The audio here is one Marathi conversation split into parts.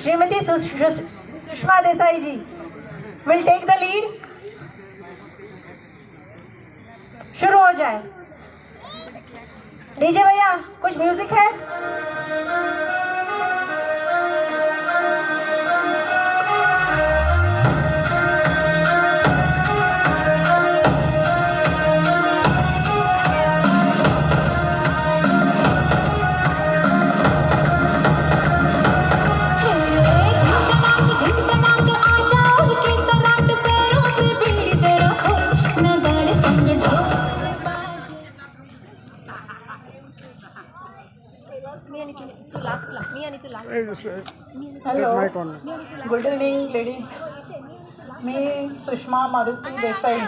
Shrimati Sushma Desai ji will take the lead. शुरू हो जाए। डीजे भैया कुछ म्यूजिक है। Hello, good evening ladies. मी सुषमा मारुती देसाई।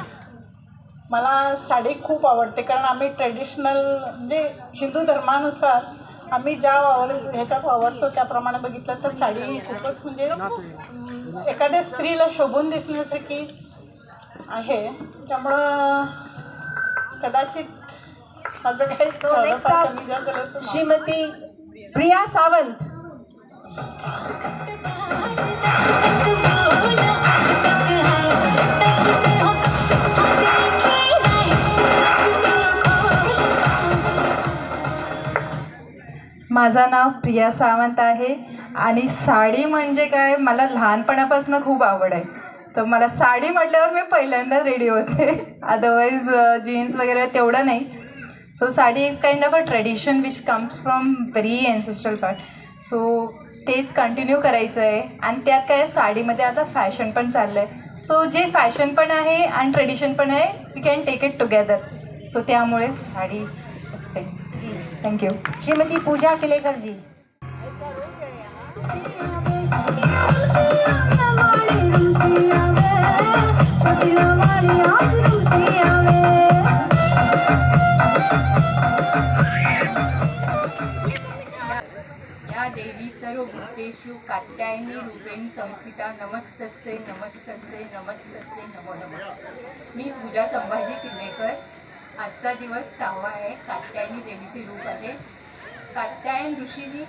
मला साडी खूप आवडते कारण आम्ही ट्रेडिशनल म्हणजे हिंदू धर्मानुसार आम्ही ज्या ह्याच्यात वावरतो त्याप्रमाणे बघितलं तर साडी खूपच म्हणजे एखाद्या स्त्रीला शोभून दिसण्यासाठी आहे। त्यामुळं कदाचित माझं काही श्रीमती प्रिया सावंत। माझं नाव प्रिया सावंत आहे आणि साडी म्हणजे काय मला लहानपणापासून खूप आवड आहे। तर मला साडी म्हटल्यावर मी पहिल्यांदा रेडी होते, अदरवाईज जीन्स वगैरे तेवढं नाही। So sari is kind of a tradition which comes from very ancestral part. So तेच कंटिन्यू करायचं आहे आणि त्यात काय साडीमध्ये आता फॅशन पण चाललं आहे। सो जे फॅशन पण आहे आणि ट्रेडिशन पण आहे, we can take it together. So त्यामुळे साडी थँक्यू। श्रीमती पूजा किलेकर जी। या देवी सर्व भूतेषु कात्यायनी रूपेण संस्थिता नमस्तस्ये नमस्तस्ये नमस्तस्ये नमो नमः। मी पूजा संभाजी किल्लेकर। आजचा दिवस 6वा आहे। कात्यायनी देवीचे रूप आहे। कात्यायन ऋषींनी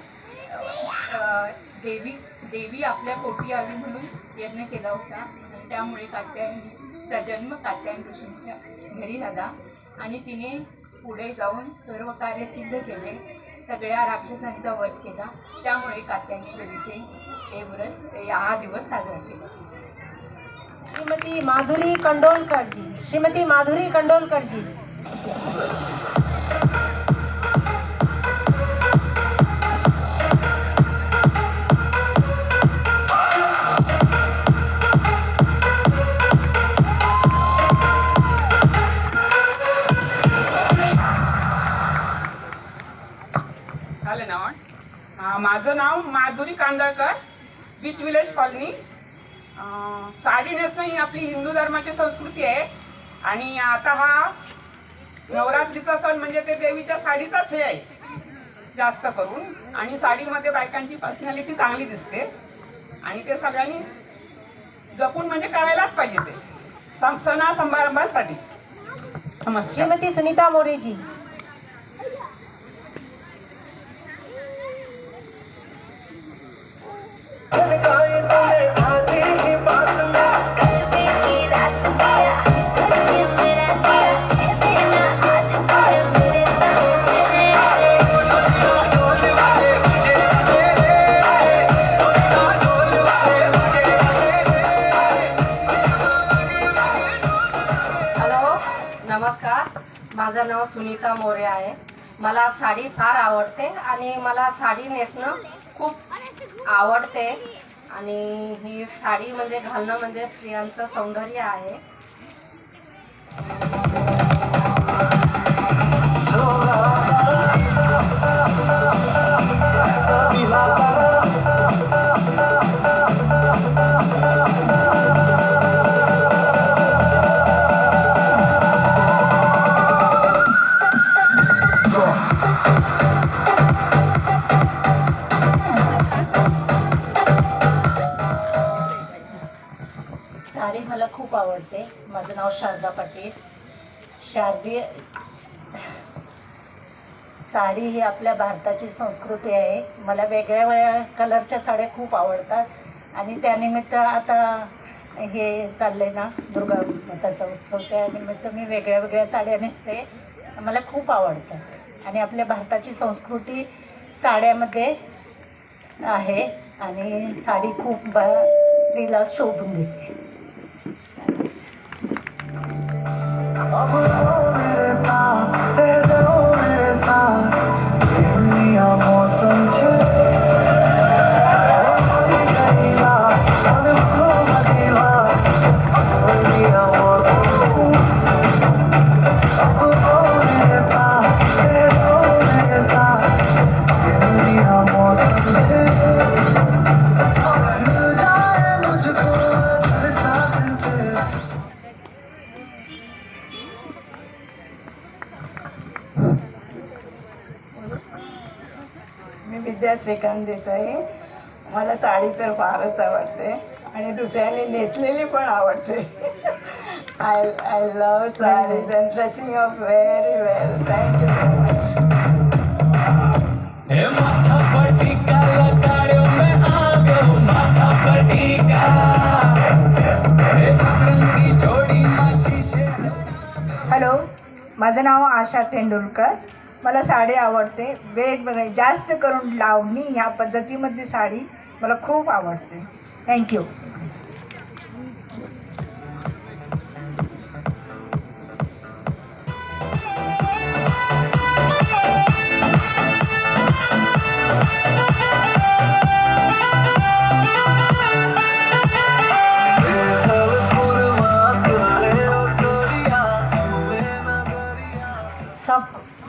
देवी आपल्या पोटी यावी म्हणून यज्ञ केला होता आणि त्यामुळे कात्यायनीचा जन्म कात्यायन ऋषींच्या घरी झाला आणि तिने पुढे जाऊन सर्व कार्य सिद्ध केले, सगळ्या राक्षसांचा वध केला। त्यामुळे कात्यायनी देवीचे हे व्रत हा दिवस साजरा केला। श्रीमती माधुरी कंडोलकर जी। श्रीमती माधुरी कंडोलकर जी। झालं ना? माझं नाव Madhuri Kandalkar, beach village colony. Sari नेसणं ही आपली हिंदू धर्माची संस्कृती आहे आणि आता हा नवरात्रीचा सण म्हणजे ते देवीच्या साडीचाच हे आहे जास्त करून। आणि साडीमध्ये बायकांची पर्सनॅलिटी चांगली दिसते आणि ते सगळ्यांनी जपून म्हणजे करायलाच पाहिजे ते सणा समारंभांसाठी। नमस्कार। श्रीमती सुनीता मोरे जी। नमस्कार, माझं नाव सुनीता मोरे आहे। मला साडी फार आवडते आणि मला साडी नेसणं खूप आवडते आणि ही साडी म्हणजे घालणं म्हणजे स्त्रियांचं सौंदर्य आहे। साडी मला खूप आवडते। माझं नाव शारदा पाटील। साडी ही आपल्या भारताची संस्कृती आहे. मला वेगळ्या वेगळ्या कलरच्या साड्या खूप आवडतात आणि त्यानिमित्त आता हे चालले ना दुर्गा माताचा उत्सव, त्यानिमित्त मी वेगळ्या वेगळ्या साड्या नेसते. मला खूप आवडतं आणि आपल्या भारताची संस्कृती साड्यामध्ये आहे आणि साडी खूप स्त्रीला शोभून दिसते. मी विद्या श्रीकांत देसाई. मला साडी तर फारच आवडते आणि दुसऱ्यांनी नेसलेली पण आवडते. I love sarees and dressing up very well. Thank you so much. Hello, माझं नाव आशा तेंडुलकर. मला साडी आवडते. वेगवेगळे जास्त करून लावणी ह्या पद्धतीमध्ये साडी मला खूप आवडते. थँक्यू.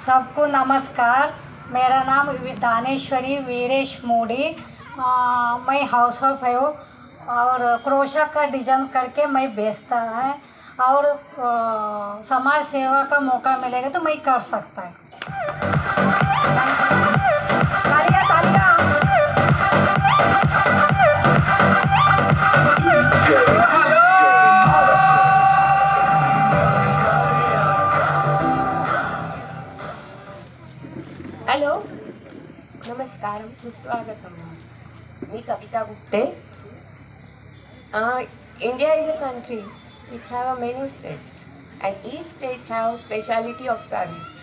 सबको नमस्कार. मेरा नाम दानेश्वरी वीरेश मोदी. मैं हाउस वाइफ हूँ और क्रोशा का डिजाइन करके मैं बेचता है और समाज सेवा का मौका मिलेगा तो मैं कर सकता है. तालियां तालियां. हॅलो, नमस्कार, सुस्वागतम. मी कविता Gupte. India is a country which have many states and each state have speciality of sarees,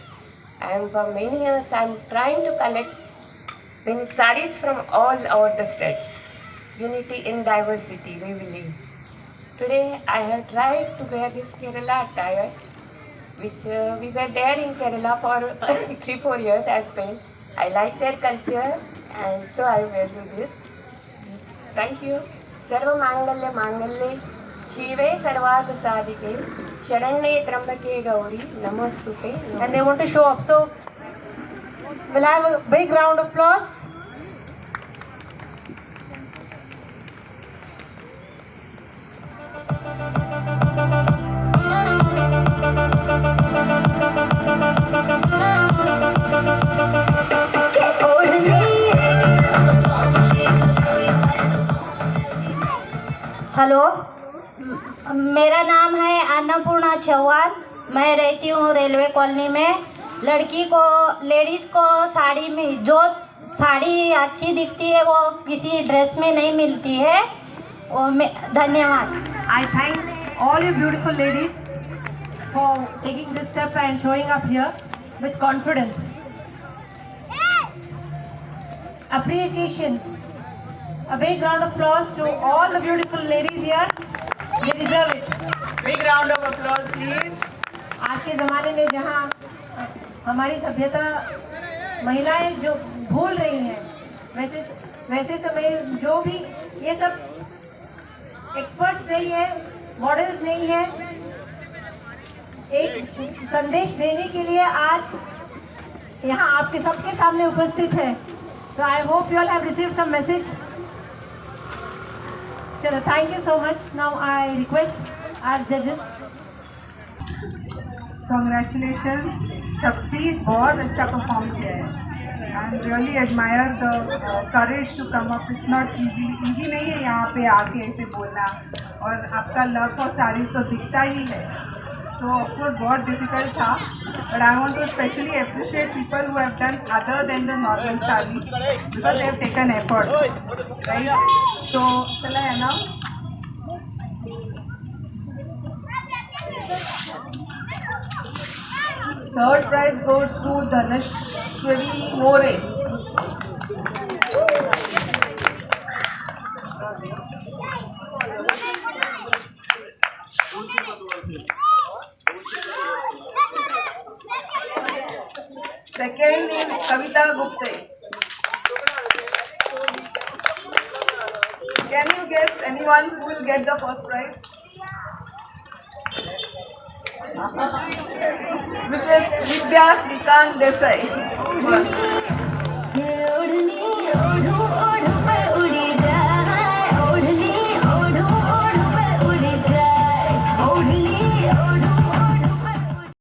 and for many years I am trying to collect many sarees from all over the states. Unity in diversity we believe. Today I have tried to wear this Kerala attire which we were there in Kerala for 3-4 years as well. I like their culture and so I wear this. Thank you. सर्व मांगल्य मांगल्ये शिवे सर्वार्थ साधिके शरण्ये त्र्यंबके गौरी नमोस्तुते. And they want to show up. So we'll have a big round of applause. Hello, मेरा नाम है अन्नपूर्णा चौहान. मैं रहती हूँ रेलवे कॉलोनी में. लड़की को लेडीज़ को साड़ी में जो साड़ी अच्छी दिखती है वो किसी ड्रेस में नहीं मिलती है. और मैं धन्यवाद. I thank all you beautiful ladies for taking this step and showing up here with confidence. Appreciation. A big round of applause to all the beautiful ladies here. They deserve it. Big round of applause, please. आज के ज़माने में जहाँ हमारी सभ्यता महिलाएं जो भूल रही हैं, वैसे समय जो भी ये सब एक्सपर्ट्स नहीं है, मॉडल्स नहीं है, एक संदेश देने के लिए आज यहाँ आपके सबके सामने उपस्थित है. So I hope you all have received some message. चलो, thank you so much. Now I request our judges. Congratulations. सबने बहुत अच्छा परफॉर्म किया है. I really admire the courage to come up. It's not easy नहीं है यहाँ पे आके ऐसे बोलना. और आपका लक और साड़ी तो दिखता ही है. तो ऑफकोर्स बहुत डिफिकल्ट था, but I want to specially appreciate people who have done other than the normal sari because they have taken effort, right. So चल I announce. Third prize goes to Dhaneshwari More. Second is Kavita Gupte. Can you guess anyone who will get the first prize? Mrs. Vidya Shrikant Desai.